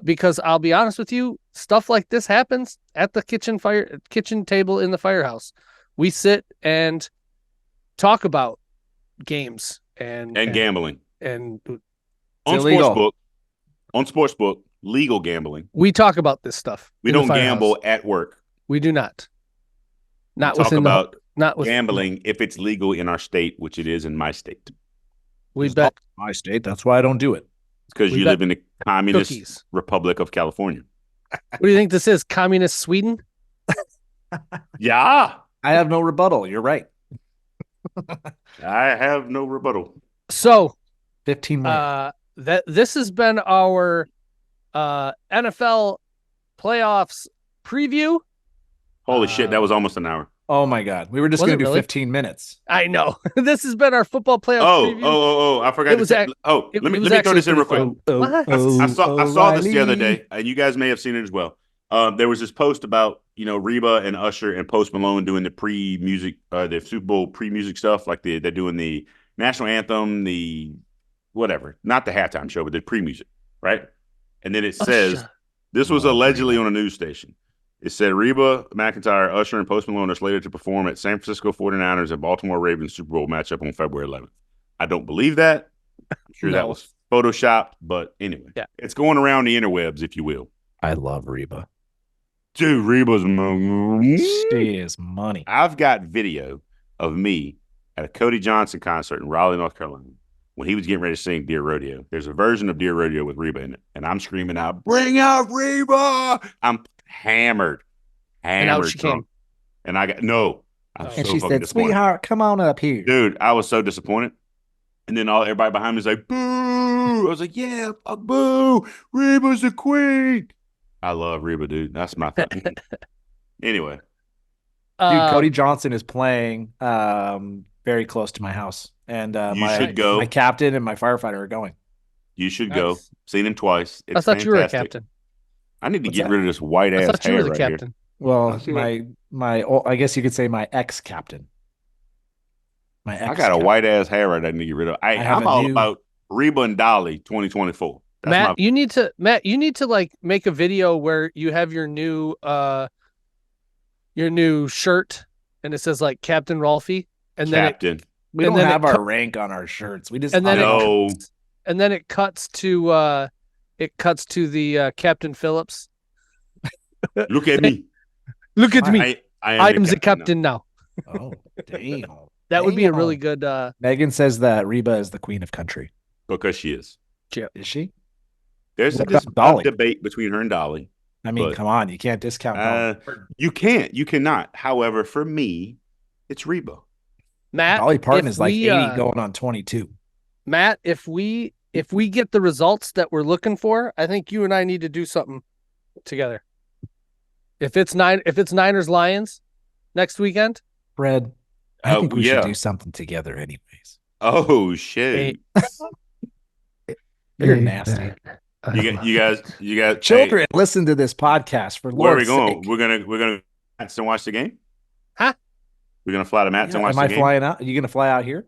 Speaker 2: because I'll be honest with you, stuff like this happens at the kitchen table in the firehouse. We sit and talk about games and
Speaker 3: gambling
Speaker 2: and
Speaker 3: on sportsbook, legal gambling.
Speaker 2: We talk about this stuff.
Speaker 3: We don't gamble at work.
Speaker 2: We do not. Not
Speaker 3: talk
Speaker 2: within
Speaker 3: about
Speaker 2: not
Speaker 3: gambling if it's legal in our state, which it is in my state.
Speaker 2: We bet
Speaker 4: my state. That's why I don't do it.
Speaker 3: Because you live in the communist Republic of California.
Speaker 2: What do you think this is? Communist Sweden?
Speaker 3: Yeah.
Speaker 4: I have no rebuttal. You're right.
Speaker 3: I have no rebuttal.
Speaker 2: So
Speaker 4: 15 minutes.
Speaker 2: This has been our NFL playoffs preview.
Speaker 3: Holy shit, that was almost an hour.
Speaker 4: Oh my God. We were just going to do 15 minutes.
Speaker 2: I know. This has been our football playoff preview.
Speaker 3: Oh, I forgot to say. Let me throw this in real quick. I saw this the other day, and you guys may have seen it as well. There was this post about, Reba and Usher and Post Malone doing the pre-music, the Super Bowl pre-music stuff. Like they're doing the national anthem, the whatever, not the halftime show, but the pre-music, right? And then it says, this was allegedly on a news station. It said Reba McEntire, Usher, and Post Malone are slated to perform at San Francisco 49ers and Baltimore Ravens Super Bowl matchup on February 11th. I don't believe that. I'm sure that was photoshopped, but anyway, it's going around the interwebs, if you will.
Speaker 4: I love Reba.
Speaker 3: Dude, Reba's money.
Speaker 4: She is money.
Speaker 3: I've got video of me at a Cody Johnson concert in Raleigh, North Carolina, when he was getting ready to sing Dear Rodeo. There's a version of Dear Rodeo with Reba in it, and I'm screaming out, "Bring out Reba!" I'm hammered.
Speaker 2: And out she came.
Speaker 3: And I got
Speaker 4: and she said, "Sweetheart, come on up here."
Speaker 3: Dude, I was so disappointed. And then everybody behind me was like, "Boo!" I was like, "Yeah, boo! Reba's the queen." I love Reba, dude. That's my thing. Anyway,
Speaker 4: dude, Cody Johnson is playing very close to my house, and
Speaker 3: you should go.
Speaker 4: My captain and my firefighter are going.
Speaker 3: You should go. Seen him twice. It's
Speaker 2: I thought
Speaker 3: fantastic.
Speaker 2: You were a captain.
Speaker 3: I need to get rid of this white ass hair right
Speaker 2: captain.
Speaker 3: Here.
Speaker 4: Well, my I guess you could say my ex-captain.
Speaker 3: I got a white ass hair right. I need to get rid of. I'm all about Reba and Dolly 2024.
Speaker 2: Matt, you need to like make a video where you have your new shirt and it says like Captain Ralphie, and
Speaker 3: Captain.
Speaker 4: We don't have our rank on our shirts. We just
Speaker 2: and then it cuts to the Captain Phillips.
Speaker 3: Look at me.
Speaker 2: Look at me. I am the captain now.
Speaker 4: Oh, damn.
Speaker 2: That would be a really good.
Speaker 4: Megan says that Reba is the queen of country.
Speaker 3: Because she is.
Speaker 4: Is she?
Speaker 3: There's this debate between her and Dolly.
Speaker 4: I mean, come on. You can't discount Dolly.
Speaker 3: You can't. You cannot. However, for me, it's Reba.
Speaker 2: Matt,
Speaker 4: Dolly Parton is like 80 going on 22.
Speaker 2: Matt, if we get the results that we're looking for, I think you and I need to do something together. If it's Niners Lions next weekend,
Speaker 4: Fred, I think we should do something together anyways.
Speaker 3: Oh shit.
Speaker 4: You're nasty.
Speaker 3: You guys
Speaker 4: children, listen to this podcast for
Speaker 3: where
Speaker 4: Lord's
Speaker 3: are we going?
Speaker 4: sake.
Speaker 3: We're gonna and watch the game?
Speaker 2: Huh?
Speaker 3: We're gonna fly to Matt's and watch the game.
Speaker 4: Am I flying out? Are you gonna fly out here?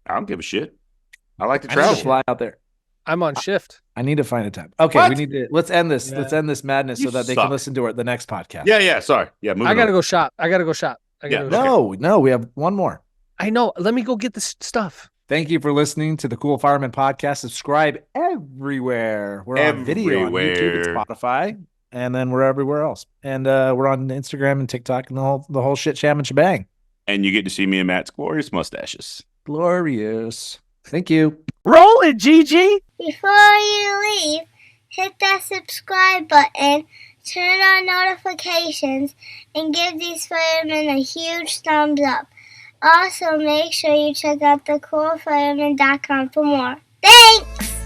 Speaker 3: I don't give a shit. I like to travel.
Speaker 4: I need to fly out there.
Speaker 2: I'm on shift.
Speaker 4: I need to find a time. Okay, we need to let's end this. Yeah. Let's end this madness so that they can listen to the next podcast.
Speaker 3: Yeah. Sorry. Yeah,
Speaker 2: I gotta go shop.
Speaker 4: No, we have one more.
Speaker 2: I know. Let me go get this stuff.
Speaker 4: Thank you for listening to the Cool Fireman Podcast. Subscribe everywhere. We're on video on YouTube and Spotify, and then we're everywhere else. And we're on Instagram and TikTok and the whole shit sham and shebang.
Speaker 3: And you get to see me and Matt's glorious mustaches.
Speaker 4: Glorious. Thank you.
Speaker 2: Roll it, Gigi.
Speaker 5: Before you leave, hit that subscribe button, turn on notifications, and give these firemen a huge thumbs up. Also, make sure you check out thecoolfireman.com for more. Thanks!